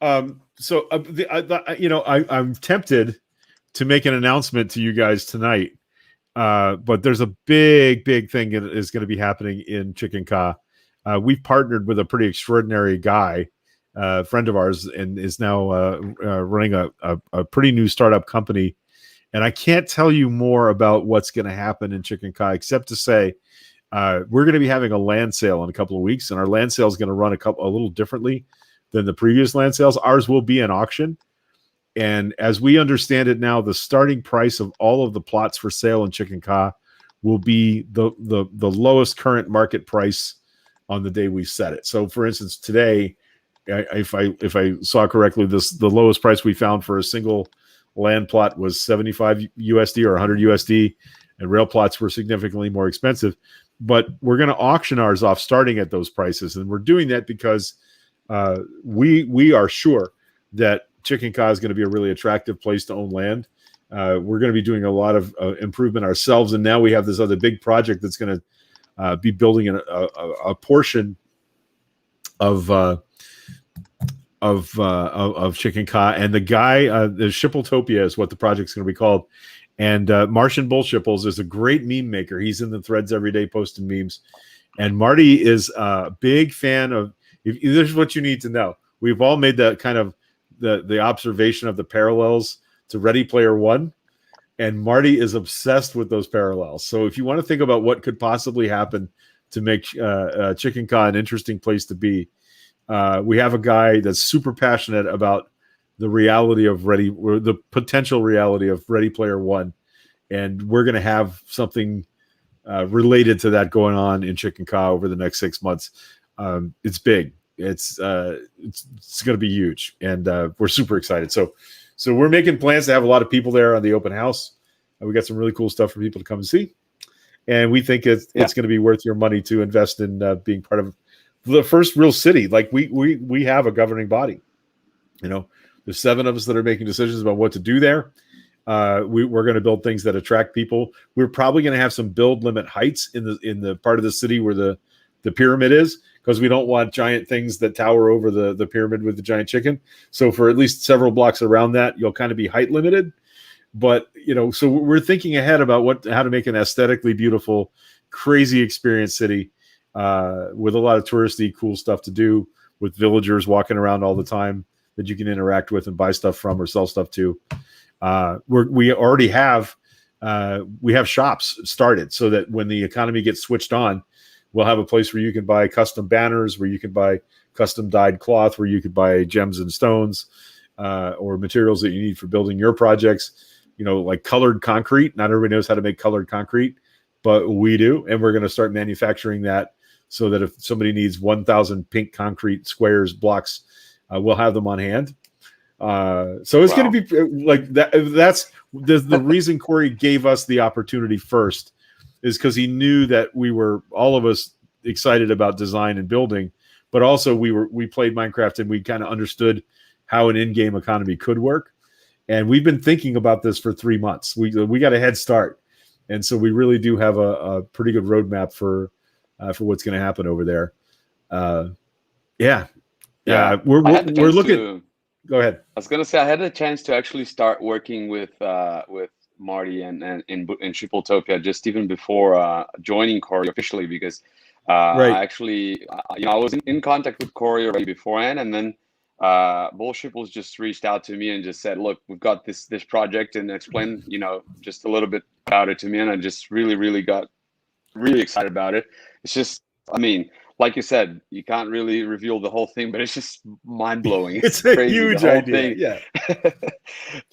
I'm tempted to make an announcement to you guys tonight, but there's a big thing that is going to be happening in Chicken Ka. We've partnered with a pretty extraordinary guy, friend of ours, and is now running a pretty new startup company. And I can't tell you more about what's going to happen in Chicken Ka, except to say we're going to be having a land sale in a couple of weeks, and our land sale is going to run a little differently than the previous land sales. Ours will be an auction, and as we understand it now, the starting price of all of the plots for sale in Chicken Ka will be the lowest current market price on the day we set it. So, for instance, today, if I saw correctly, the lowest price we found for a single land plot was 75 USD or 100 USD, and rail plots were significantly more expensive. But we're going to auction ours off starting at those prices, and we're doing that because we are sure that Chicken Ka is going to be a really attractive place to own land. We're going to be doing a lot of improvement ourselves, and now we have this other big project that's going to be building a portion of Chicken Ka, and the guy, the Shippltopia is what the project's going to be called. And Martian Bull Shipples is a great meme maker. He's in the threads every day posting memes. And Marty is a big fan of. This is what you need to know. We've all made that kind of the observation of the parallels to Ready Player One, and Marty is obsessed with those parallels. So if you want to think about what could possibly happen to make Chicken Ka an interesting place to be, we have a guy that's super passionate about the reality of the potential reality of Ready Player One, and we're going to have something related to that going on in Chicken Ka over the next 6 months. It's big. It's going to be huge, and we're super excited. So we're making plans to have a lot of people there on the open house. We got some really cool stuff for people to come and see, and we think it's going to be worth your money to invest in being part of the first real city. Like we have a governing body. There's 7 of us that are making decisions about what to do there. We're going to build things that attract people. We're probably going to have some build limit heights in the part of the city where the pyramid is, because we don't want giant things that tower over the pyramid with the giant chicken. So for at least several blocks around that, you'll kind of be height limited. But so we're thinking ahead about how to make an aesthetically beautiful, crazy experience city with a lot of touristy cool stuff to do, with villagers walking around all the time that you can interact with and buy stuff from or sell stuff to. We already have shops started, so that when the economy gets switched on, we'll have a place where you can buy custom banners, where you can buy custom dyed cloth, where you could buy gems and stones or materials that you need for building your projects. Like colored concrete. Not everybody knows how to make colored concrete, but we do, and we're going to start manufacturing that, so that if somebody needs 1,000 pink concrete squares, blocks, we'll have them on hand. So it's going to be like that. That's the reason Corey gave us the opportunity first, is because he knew that we were, all of us, excited about design and building, but also we played Minecraft and we kind of understood how an in-game economy could work. And we've been thinking about this for 3 months. We got a head start, and so we really do have a pretty good roadmap for what's going to happen over there. We're looking. Go ahead. I was gonna say I had a chance to actually start working with Marty and in Shippltopia just even before joining Corey officially, because Right. I actually I was in contact with Corey already beforehand, and then Bull Shipples just reached out to me and just said, "Look, we've got this project," and explained just a little bit about it to me, and I just really got really excited about it. It's just, like you said, you can't really reveal the whole thing, but it's just mind-blowing. It's a crazy, huge the whole idea. thing. Yeah.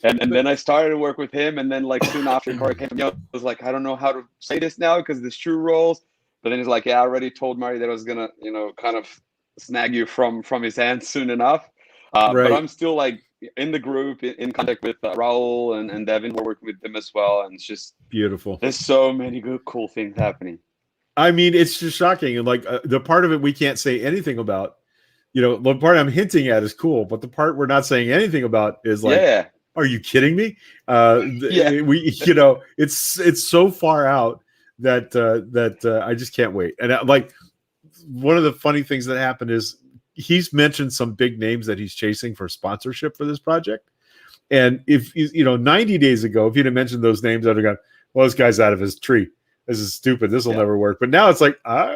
and then I started to work with him, and then like soon after Corey came, I was like, I don't know how to say this now because there's true roles, But then he's like, yeah, I already told Murray that I was gonna, kind of snag you from his hands soon enough. But Right. I'm still like in the group, in contact with Raul and Devin. We're working with them as well, and it's just Beautiful. there's so many good, cool things happening. I mean, it's just shocking. And like the part of it we can't say anything about, the part I'm hinting at is cool, but the part we're not saying anything about is like, Yeah. are you kidding me? Yeah. It's so far out that I just can't wait. And like one of the funny things that happened is he's mentioned some big names that he's chasing for sponsorship for this project. And if 90 days ago, if you'd have mentioned those names, I'd have gone, well, this guy's out of his tree. This is stupid. This will never work. But now it's like, I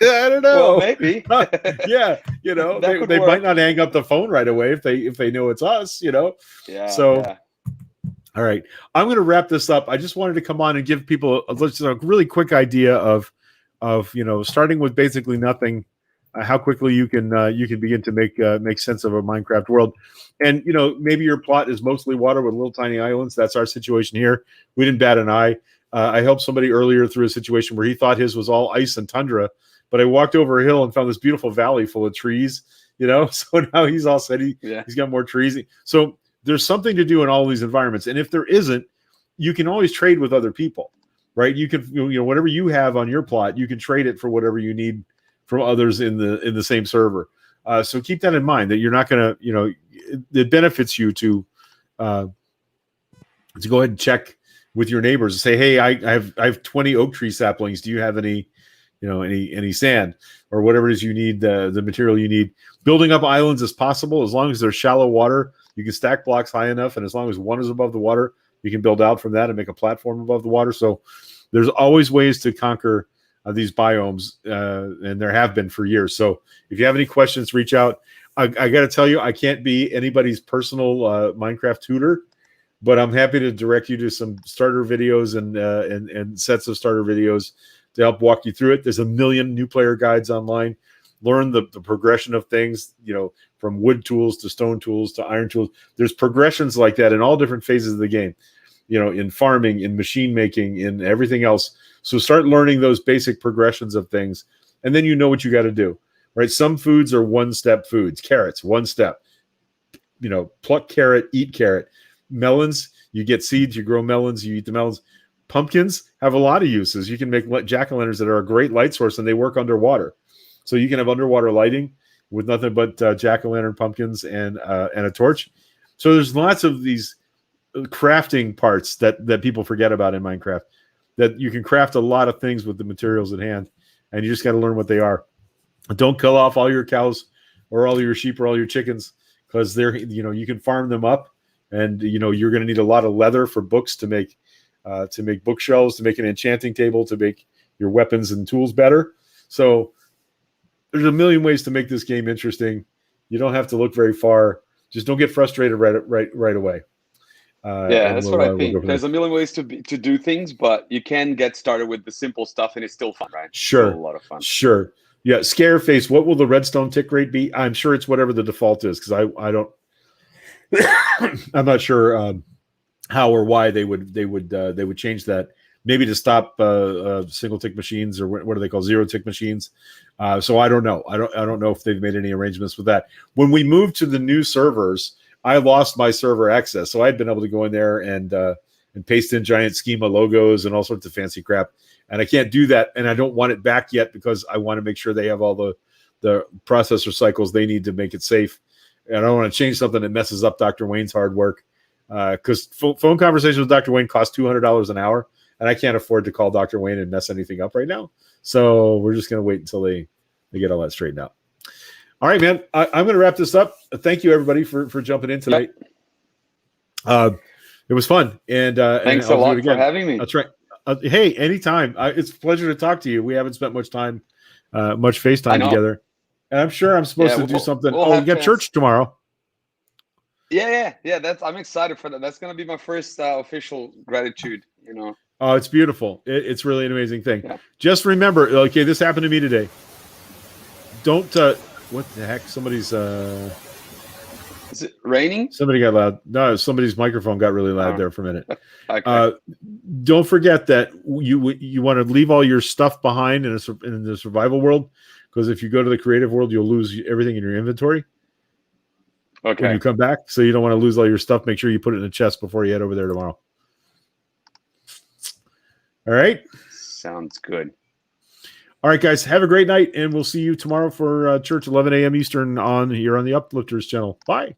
don't know. Well, maybe. Yeah, they might not hang up the phone right away if they know it's us. Yeah. So, yeah. All right, I'm going to wrap this up. I just wanted to come on and give people a really quick idea of starting with basically nothing, how quickly you can begin to make sense of a Minecraft world. And maybe your plot is mostly water with little tiny islands. That's our situation here. We didn't bat an eye. I helped somebody earlier through a situation where he thought his was all ice and tundra, but I walked over a hill and found this beautiful valley full of trees. So now he's all set. He's got more trees. So there's something to do in all these environments, and if there isn't, you can always trade with other people, right? You can whatever you have on your plot, you can trade it for whatever you need from others in the same server. So keep that in mind, that you're not going to, it benefits you to go ahead and check with your neighbors and say, hey, I have 20 oak tree saplings. Do you have any sand or whatever it is you need, the material you need? Building up islands is possible as long as there's shallow water. You can stack blocks high enough, and as long as one is above the water, you can build out from that and make a platform above the water. So there's always ways to conquer these biomes, and there have been for years. So if you have any questions, reach out. I got to tell you, I can't be anybody's personal Minecraft tutor, but I'm happy to direct you to some starter videos and sets of starter videos to help walk you through it. There's a million new player guides online. Learn the progression of things, from wood tools to stone tools to iron tools. There's progressions like that in all different phases of the game, in farming, in machine making, in everything else. So start learning those basic progressions of things, and then you know what you got to do, right? Some foods are one-step foods. Carrots, one step. Pluck carrot, eat carrot. Melons, you get seeds, you grow melons, you eat the melons. Pumpkins have a lot of uses. You can make jack-o'-lanterns that are a great light source, and they work underwater. So you can have underwater lighting with nothing but jack-o'-lantern pumpkins and a torch. So there's lots of these crafting parts that people forget about in Minecraft, that you can craft a lot of things with the materials at hand, and you just got to learn what they are. Don't kill off all your cows or all your sheep or all your chickens, because they're you can farm them up, and you're going to need a lot of leather for books to make bookshelves, to make an enchanting table, to make your weapons and tools better. So there's a million ways to make this game interesting. You don't have to look very far. Just don't get frustrated right away. That's what I think. There's a million ways to do things, but you can get started with the simple stuff, and it's still fun, right? Sure, a lot of fun. Sure, yeah. Scareface. What will the redstone tick rate be? I'm sure it's whatever the default is, because I don't. I'm not sure how or why they would change that. Maybe to stop single tick machines, or what do they call zero tick machines? So I don't know. I don't know if they've made any arrangements with that. When we moved to the new servers, I lost my server access, so I'd been able to go in there and paste in giant schema logos and all sorts of fancy crap, and I can't do that, and I don't want it back yet, because I want to make sure they have all the processor cycles they need to make it safe, and I don't want to change something that messes up Dr. Wayne's hard work, because phone conversations with Dr. Wayne cost $200 an hour, and I can't afford to call Dr. Wayne and mess anything up right now, so we're just going to wait until they get all that straightened out. All right, man. I'm going to wrap this up. Thank you, everybody, for jumping in tonight. Yep. It was fun, and thanks a lot for having me. That's right. Hey, anytime. It's a pleasure to talk to you. We haven't spent much FaceTime together, and I'm sure I'm supposed to do something. You got church tomorrow. Yeah. I'm excited for that. That's going to be my first official gratitude. Oh, it's beautiful. It's really an amazing thing. Yeah. Just remember, okay, this happened to me today. Don't. What the heck? Somebody's Is it raining? Somebody got loud. No, somebody's microphone got really loud Oh. there for a minute. Okay. Don't forget that you want to leave all your stuff behind in the survival world, because if you go to the creative world, you'll lose everything in your inventory when Okay. you come back. So you don't want to lose all your stuff. Make sure you put it in a chest before you head over there tomorrow. All right. Sounds good. All right, guys. Have a great night, and we'll see you tomorrow for church, 11 a.m. Eastern here on the Uplifters channel. Bye.